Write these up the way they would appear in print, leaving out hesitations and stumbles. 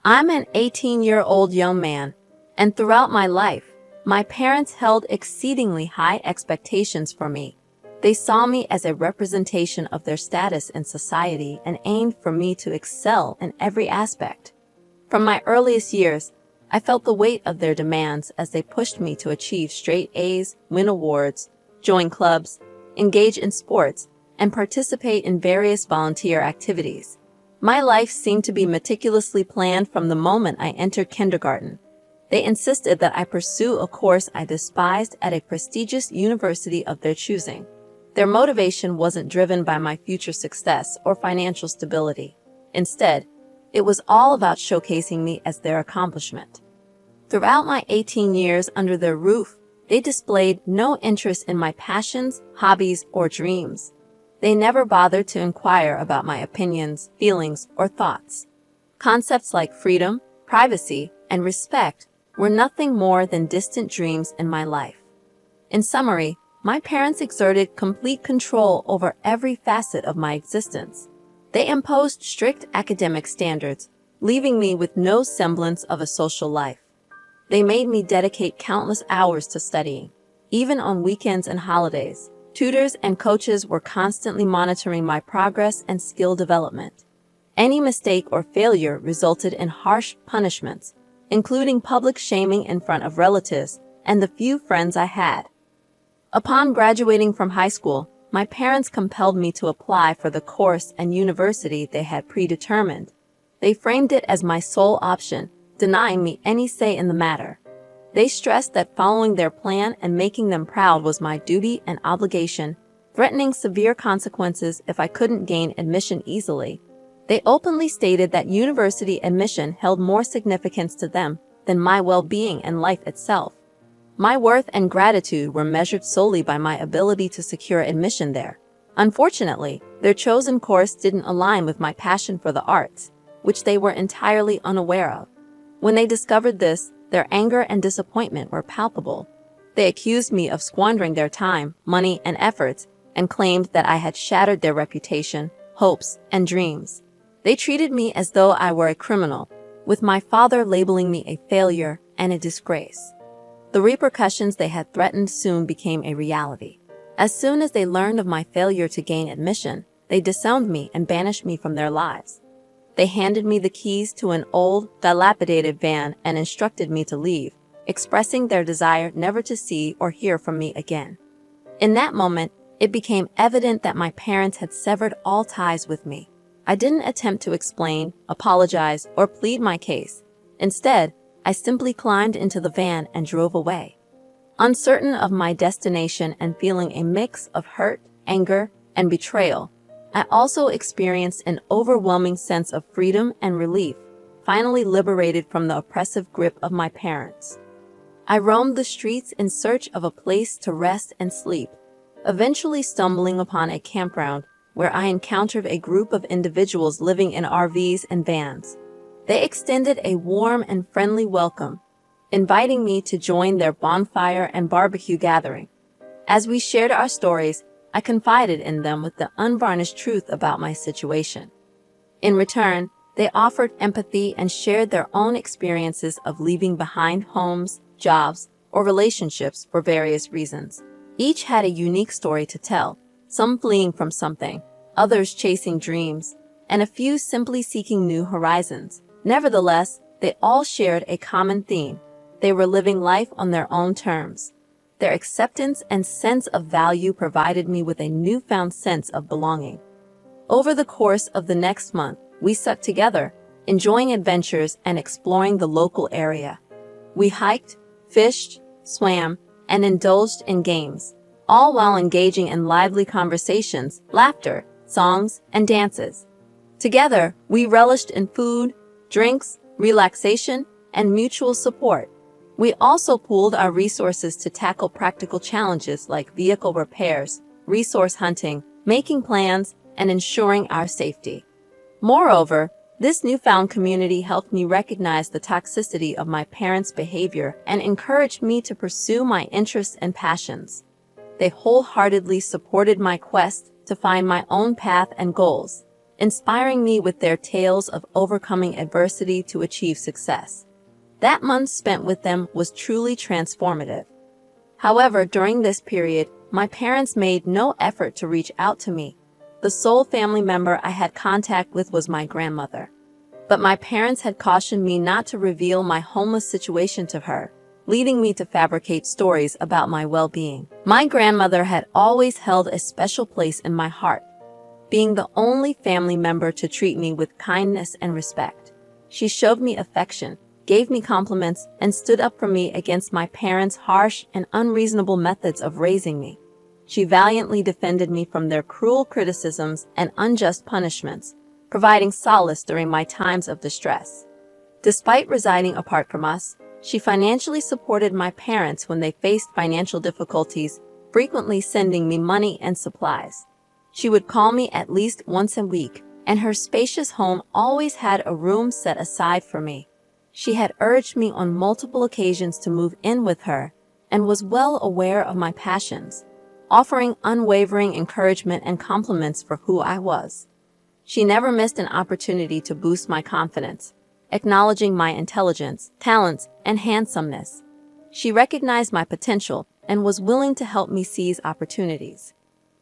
I'm an 18-year-old young man, and throughout my life, my parents held exceedingly high expectations for me. They saw me as a representation of their status in society and aimed for me to excel in every aspect. From my earliest years, I felt the weight of their demands as they pushed me to achieve straight A's, win awards, join clubs, engage in sports, and participate in various volunteer activities. My life seemed to be meticulously planned from the moment I entered kindergarten. They insisted that I pursue a course I despised at a prestigious university of their choosing. Their motivation wasn't driven by my future success or financial stability. Instead, it was all about showcasing me as their accomplishment. Throughout my 18 years under their roof, they displayed no interest in my passions, hobbies, or dreams. They never bothered to inquire about my opinions, feelings, or thoughts. Concepts like freedom, privacy, and respect were nothing more than distant dreams in my life. In summary, my parents exerted complete control over every facet of my existence. They imposed strict academic standards, leaving me with no semblance of a social life. They made me dedicate countless hours to studying, even on weekends and holidays. Tutors and coaches were constantly monitoring my progress and skill development. Any mistake or failure resulted in harsh punishments, including public shaming in front of relatives and the few friends I had. Upon graduating from high school, my parents compelled me to apply for the course and university they had predetermined. They framed it as my sole option, denying me any say in the matter. They stressed that following their plan and making them proud was my duty and obligation, threatening severe consequences if I couldn't gain admission easily. They openly stated that university admission held more significance to them than my well-being and life itself. My worth and gratitude were measured solely by my ability to secure admission there. Unfortunately, their chosen course didn't align with my passion for the arts, which they were entirely unaware of. When they discovered this, their anger and disappointment were palpable. They accused me of squandering their time, money, and efforts, and claimed that I had shattered their reputation, hopes, and dreams. They treated me as though I were a criminal, with my father labeling me a failure and a disgrace. The repercussions they had threatened soon became a reality. As soon as they learned of my failure to gain admission, they disowned me and banished me from their lives. They handed me the keys to an old, dilapidated van and instructed me to leave, expressing their desire never to see or hear from me again. In that moment, it became evident that my parents had severed all ties with me. I didn't attempt to explain, apologize, or plead my case. Instead, I simply climbed into the van and drove away. Uncertain of my destination and feeling a mix of hurt, anger, and betrayal, I also experienced an overwhelming sense of freedom and relief, finally liberated from the oppressive grip of my parents. I roamed the streets in search of a place to rest and sleep, eventually stumbling upon a campground where I encountered a group of individuals living in RVs and vans. They extended a warm and friendly welcome, inviting me to join their bonfire and barbecue gathering. As we shared our stories, I confided in them with the unvarnished truth about my situation. In return, they offered empathy and shared their own experiences of leaving behind homes, jobs, or relationships for various reasons. Each had a unique story to tell, some fleeing from something, others chasing dreams, and a few simply seeking new horizons. Nevertheless, they all shared a common theme. They were living life on their own terms. Their acceptance and sense of value provided me with a newfound sense of belonging. Over the course of the next month, we stuck together, enjoying adventures and exploring the local area. We hiked, fished, swam, and indulged in games, all while engaging in lively conversations, laughter, songs, and dances. Together, we relished in food, drinks, relaxation, and mutual support. We also pooled our resources to tackle practical challenges like vehicle repairs, resource hunting, making plans, and ensuring our safety. Moreover, this newfound community helped me recognize the toxicity of my parents' behavior and encouraged me to pursue my interests and passions. They wholeheartedly supported my quest to find my own path and goals. inspiring me with their tales of overcoming adversity to achieve success. That month spent with them was truly transformative. However, during this period, my parents made no effort to reach out to me. The sole family member I had contact with was my grandmother. But my parents had cautioned me not to reveal my homeless situation to her, leading me to fabricate stories about my well-being. My grandmother had always held a special place in my heart, being the only family member to treat me with kindness and respect. She showed me affection, gave me compliments, and stood up for me against my parents' harsh and unreasonable methods of raising me. She valiantly defended me from their cruel criticisms and unjust punishments, providing solace during my times of distress. Despite residing apart from us, she financially supported my parents when they faced financial difficulties, frequently sending me money and supplies. She would call me at least once a week, and her spacious home always had a room set aside for me. She had urged me on multiple occasions to move in with her, and was well aware of my passions, offering unwavering encouragement and compliments for who I was. She never missed an opportunity to boost my confidence, acknowledging my intelligence, talents, and handsomeness. She recognized my potential and was willing to help me seize opportunities.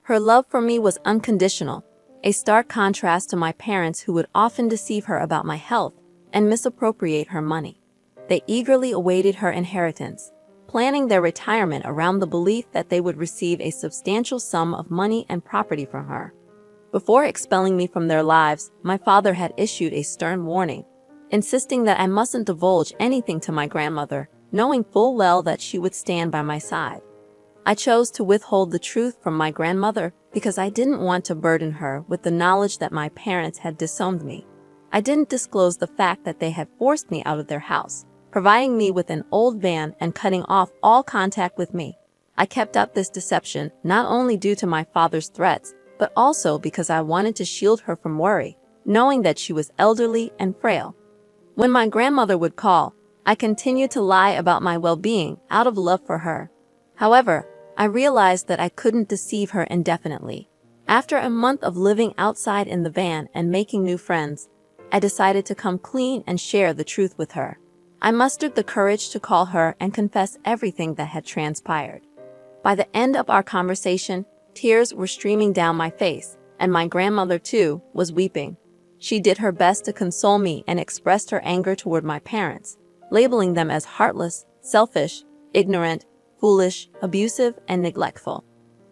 Her love for me was unconditional, a stark contrast to my parents who would often deceive her about my health and misappropriate her money. They eagerly awaited her inheritance, planning their retirement around the belief that they would receive a substantial sum of money and property from her. Before expelling me from their lives, my father had issued a stern warning, insisting that I mustn't divulge anything to my grandmother, knowing full well that she would stand by my side. I chose to withhold the truth from my grandmother because I didn't want to burden her with the knowledge that my parents had disowned me. I didn't disclose the fact that they had forced me out of their house, providing me with an old van and cutting off all contact with me. I kept up this deception not only due to my father's threats, but also because I wanted to shield her from worry, knowing that she was elderly and frail. When my grandmother would call, I continued to lie about my well-being out of love for her. However, I realized that I couldn't deceive her indefinitely. After a month of living outside in the van and making new friends, I decided to come clean and share the truth with her. I mustered the courage to call her and confess everything that had transpired. By the end of our conversation, tears were streaming down my face, and my grandmother, too, was weeping. She did her best to console me and expressed her anger toward my parents, labeling them as heartless, selfish, ignorant, foolish, abusive, and neglectful.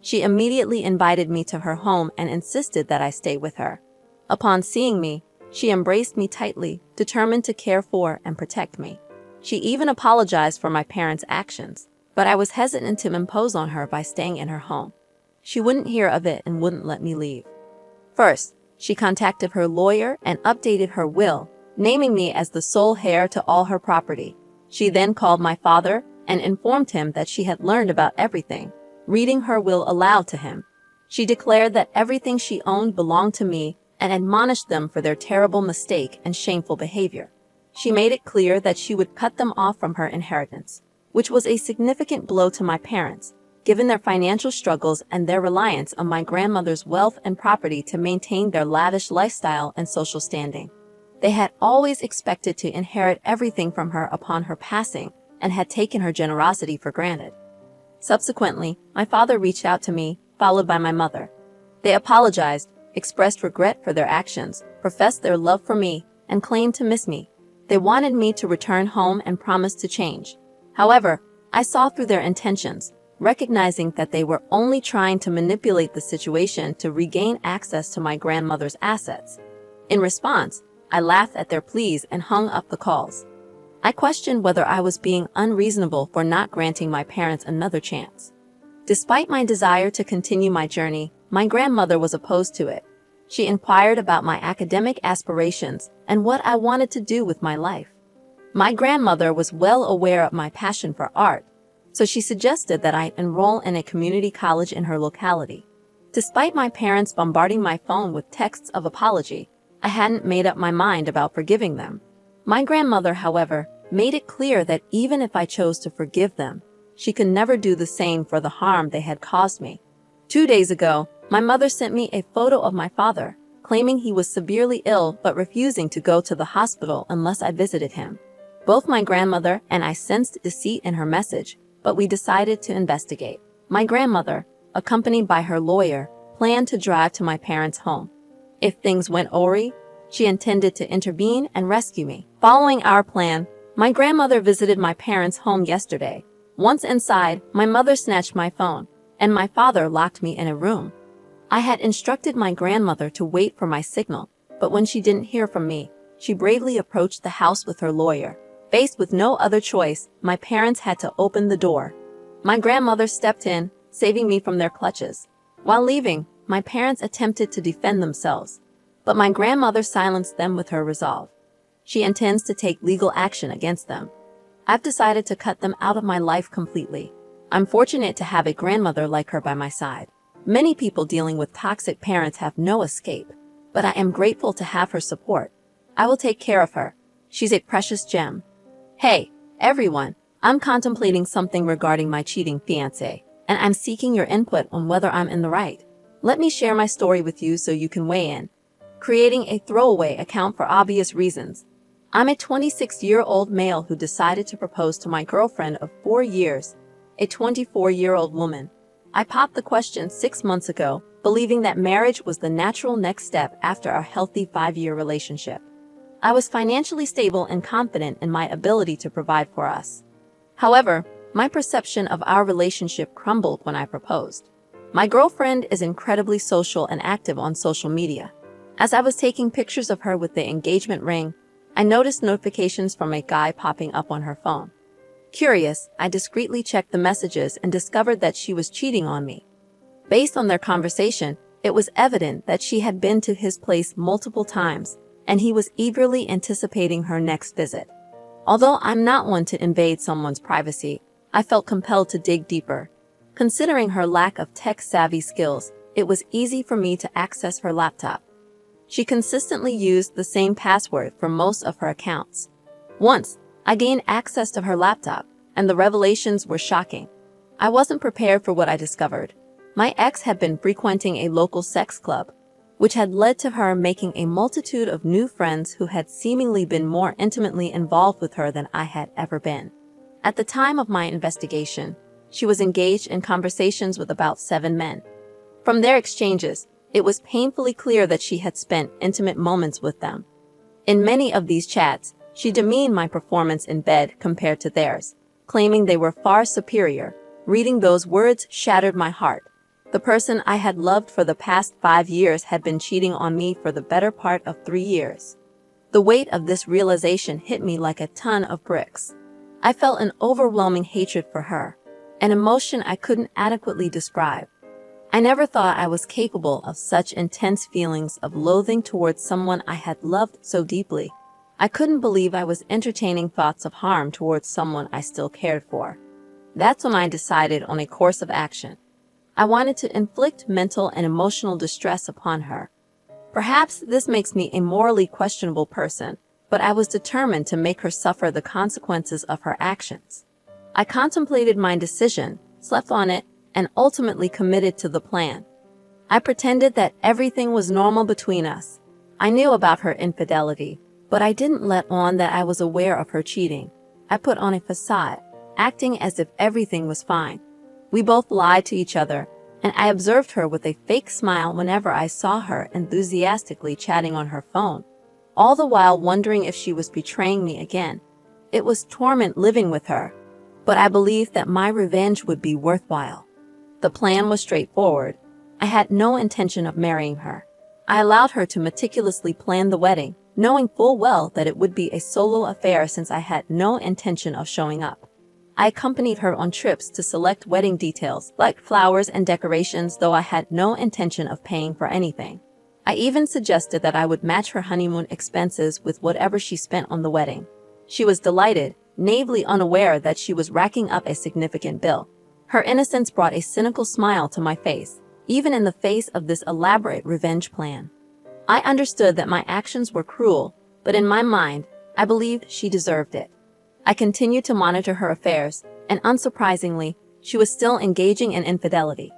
She immediately invited me to her home and insisted that I stay with her. Upon seeing me, she embraced me tightly, determined to care for and protect me. She even apologized for my parents' actions, but I was hesitant to impose on her by staying in her home. She wouldn't hear of it and wouldn't let me leave. First, she contacted her lawyer and updated her will, naming me as the sole heir to all her property. She then called my father and informed him that she had learned about everything, reading her will aloud to him. She declared that everything she owned belonged to me and admonished them for their terrible mistake and shameful behavior. She made it clear that she would cut them off from her inheritance, which was a significant blow to my parents, given their financial struggles and their reliance on my grandmother's wealth and property to maintain their lavish lifestyle and social standing. They had always expected to inherit everything from her upon her passing and had taken her generosity for granted. Subsequently, my father reached out to me, followed by my mother. They apologized, expressed regret for their actions, professed their love for me, and claimed to miss me. They wanted me to return home and promised to change. However, I saw through their intentions, recognizing that they were only trying to manipulate the situation to regain access to my grandmother's assets. In response, I laughed at their pleas and hung up the calls. I questioned whether I was being unreasonable for not granting my parents another chance. Despite my desire to continue my journey, my grandmother was opposed to it. She inquired about my academic aspirations and what I wanted to do with my life. My grandmother was well aware of my passion for art, so she suggested that I enroll in a community college in her locality. Despite my parents bombarding my phone with texts of apology, I hadn't made up my mind about forgiving them. My grandmother, however, made it clear that even if I chose to forgive them, she could never do the same for the harm they had caused me. 2 days ago, my mother sent me a photo of my father, claiming he was severely ill but refusing to go to the hospital unless I visited him. Both my grandmother and I sensed deceit in her message, but we decided to investigate. My grandmother, accompanied by her lawyer, planned to drive to my parents' home. If things went awry, she intended to intervene and rescue me. Following our plan, my grandmother visited my parents' home yesterday. Once inside, my mother snatched my phone, and my father locked me in a room. I had instructed my grandmother to wait for my signal, but when she didn't hear from me, she bravely approached the house with her lawyer. Faced with no other choice, my parents had to open the door. My grandmother stepped in, saving me from their clutches. While leaving, my parents attempted to defend themselves, but my grandmother silenced them with her resolve. She intends to take legal action against them. I've decided to cut them out of my life completely. I'm fortunate to have a grandmother like her by my side. Many people dealing with toxic parents have no escape, but I am grateful to have her support. I will take care of her. She's a precious gem. Hey, everyone, I'm contemplating something regarding my cheating fiancé, and I'm seeking your input on whether I'm in the right. Let me share my story with you so you can weigh in. Creating a throwaway account for obvious reasons. I'm a 26-year-old male who decided to propose to my girlfriend of 4 years, a 24-year-old woman. I popped the question 6 months ago, believing that marriage was the natural next step after our healthy 5-year relationship. I was financially stable and confident in my ability to provide for us. However, my perception of our relationship crumbled when I proposed. My girlfriend is incredibly social and active on social media. As I was taking pictures of her with the engagement ring, I noticed notifications from a guy popping up on her phone. Curious, I discreetly checked the messages and discovered that she was cheating on me. Based on their conversation, it was evident that she had been to his place multiple times, and he was eagerly anticipating her next visit. Although I'm not one to invade someone's privacy, I felt compelled to dig deeper. Considering her lack of tech-savvy skills, it was easy for me to access her laptop. She consistently used the same password for most of her accounts. Once, I gained access to her laptop, and the revelations were shocking. I wasn't prepared for what I discovered. My ex had been frequenting a local sex club, which had led to her making a multitude of new friends who had seemingly been more intimately involved with her than I had ever been. At the time of my investigation, she was engaged in conversations with about 7 men. From their exchanges, it was painfully clear that she had spent intimate moments with them. In many of these chats, she demeaned my performance in bed compared to theirs, claiming they were far superior. Reading those words shattered my heart. The person I had loved for the past 5 years had been cheating on me for the better part of 3 years. The weight of this realization hit me like a ton of bricks. I felt an overwhelming hatred for her, an emotion I couldn't adequately describe. I never thought I was capable of such intense feelings of loathing towards someone I had loved so deeply. I couldn't believe I was entertaining thoughts of harm towards someone I still cared for. That's when I decided on a course of action. I wanted to inflict mental and emotional distress upon her. Perhaps this makes me a morally questionable person, but I was determined to make her suffer the consequences of her actions. I contemplated my decision, slept on it, and ultimately committed to the plan. I pretended that everything was normal between us. I knew about her infidelity, but I didn't let on that I was aware of her cheating. I put on a facade, acting as if everything was fine. We both lied to each other, and I observed her with a fake smile whenever I saw her enthusiastically chatting on her phone, all the while wondering if she was betraying me again. It was torment living with her, but I believed that my revenge would be worthwhile. The plan was straightforward. I had no intention of marrying her. I allowed her to meticulously plan the wedding, knowing full well that it would be a solo affair since I had no intention of showing up. I accompanied her on trips to select wedding details, like flowers and decorations, though I had no intention of paying for anything. I even suggested that I would match her honeymoon expenses with whatever she spent on the wedding. She was delighted, naively unaware that she was racking up a significant bill. Her innocence brought a cynical smile to my face, even in the face of this elaborate revenge plan. I understood that my actions were cruel, but in my mind, I believed she deserved it. I continued to monitor her affairs, and unsurprisingly, she was still engaging in infidelity.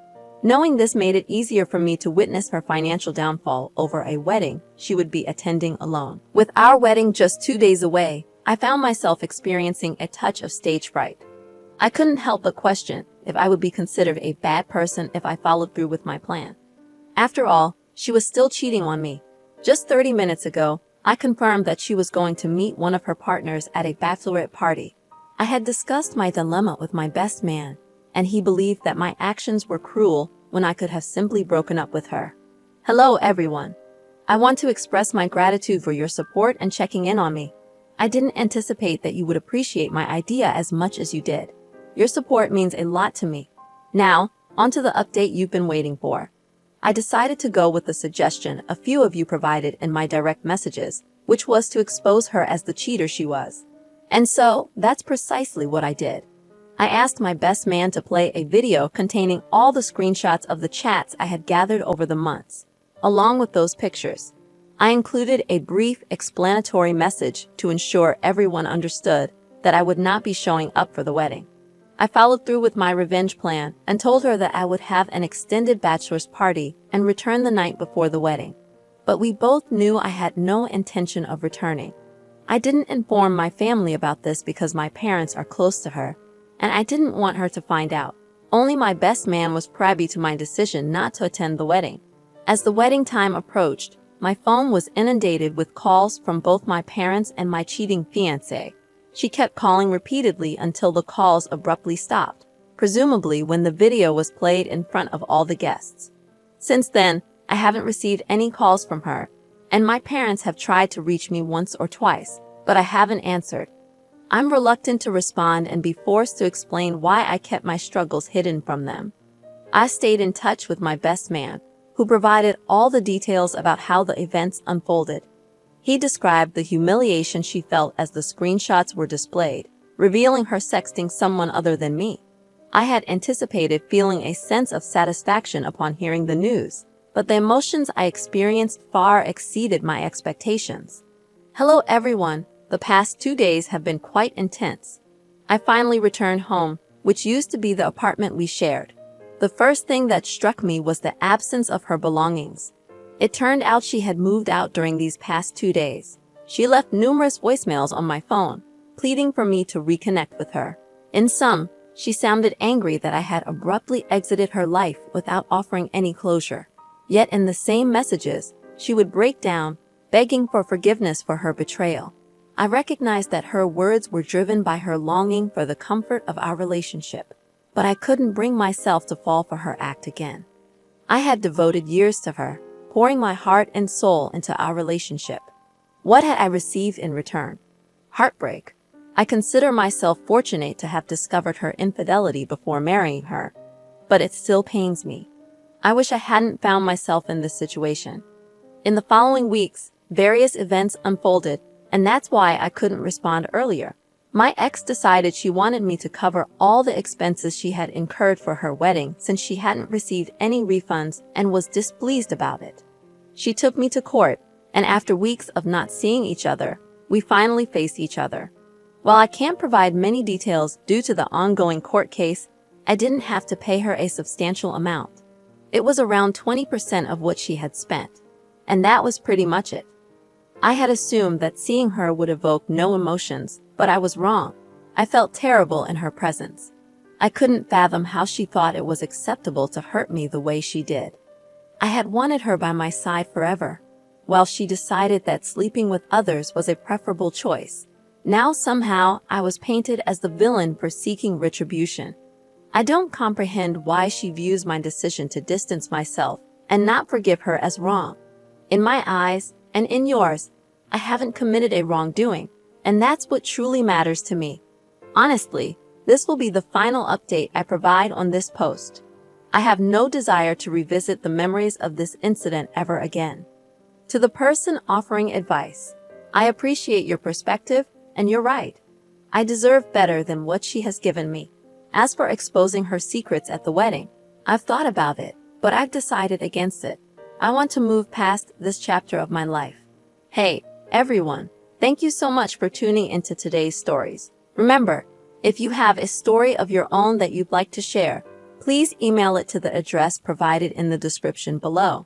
Knowing this made it easier for me to witness her financial downfall over a wedding she would be attending alone. With our wedding just 2 days away, I found myself experiencing a touch of stage fright. I couldn't help but question if I would be considered a bad person if I followed through with my plan. After all, she was still cheating on me. Just 30 minutes ago, I confirmed that she was going to meet one of her partners at a bachelorette party. I had discussed my dilemma with my best man, and he believed that my actions were cruel when I could have simply broken up with her. Hello, everyone. I want to express my gratitude for your support and checking in on me. I didn't anticipate that you would appreciate my idea as much as you did. Your support means a lot to me. Now, onto the update you've been waiting for. I decided to go with the suggestion a few of you provided in my direct messages, which was to expose her as the cheater she was. And so, that's precisely what I did. I asked my best man to play a video containing all the screenshots of the chats I had gathered over the months. Along with those pictures, I included a brief explanatory message to ensure everyone understood that I would not be showing up for the wedding. I followed through with my revenge plan and told her that I would have an extended bachelor's party and return the night before the wedding. But we both knew I had no intention of returning. I didn't inform my family about this because my parents are close to her, and I didn't want her to find out. Only my best man was privy to my decision not to attend the wedding. As the wedding time approached, my phone was inundated with calls from both my parents and my cheating fiancé. She kept calling repeatedly until the calls abruptly stopped, presumably when the video was played in front of all the guests. Since then, I haven't received any calls from her, and my parents have tried to reach me once or twice, but I haven't answered. I'm reluctant to respond and be forced to explain why I kept my struggles hidden from them. I stayed in touch with my best man, who provided all the details about how the events unfolded. He described the humiliation she felt as the screenshots were displayed, revealing her sexting someone other than me. I had anticipated feeling a sense of satisfaction upon hearing the news, but the emotions I experienced far exceeded my expectations. Hello, everyone. The past 2 days have been quite intense. I finally returned home, which used to be the apartment we shared. The first thing that struck me was the absence of her belongings. It turned out she had moved out during these past 2 days. She left numerous voicemails on my phone, pleading for me to reconnect with her. In some, she sounded angry that I had abruptly exited her life without offering any closure. Yet in the same messages, she would break down, begging for forgiveness for her betrayal. I recognized that her words were driven by her longing for the comfort of our relationship, but I couldn't bring myself to fall for her act again. I had devoted years to her, pouring my heart and soul into our relationship. What had I received in return? Heartbreak. I consider myself fortunate to have discovered her infidelity before marrying her, but it still pains me. I wish I hadn't found myself in this situation. In the following weeks, various events unfolded, and that's why I couldn't respond earlier. My ex decided she wanted me to cover all the expenses she had incurred for her wedding since she hadn't received any refunds and was displeased about it. She took me to court, and after weeks of not seeing each other, we finally faced each other. While I can't provide many details due to the ongoing court case, I didn't have to pay her a substantial amount. It was around 20% of what she had spent, and that was pretty much it. I had assumed that seeing her would evoke no emotions, but I was wrong. I felt terrible in her presence. I couldn't fathom how she thought it was acceptable to hurt me the way she did. I had wanted her by my side forever, while she decided that sleeping with others was a preferable choice. Now somehow I was painted as the villain for seeking retribution. I don't comprehend why she views my decision to distance myself and not forgive her as wrong. In my eyes, and in yours, I haven't committed a wrongdoing, and that's what truly matters to me. Honestly, this will be the final update I provide on this post. I have no desire to revisit the memories of this incident ever again. To the person offering advice, I appreciate your perspective, and you're right. I deserve better than what she has given me. As for exposing her secrets at the wedding, I've thought about it, but I've decided against it. I want to move past this chapter of my life. Hey, everyone, thank you so much for tuning into today's stories. Remember, if you have a story of your own that you'd like to share, Please email it to the address provided in the description below.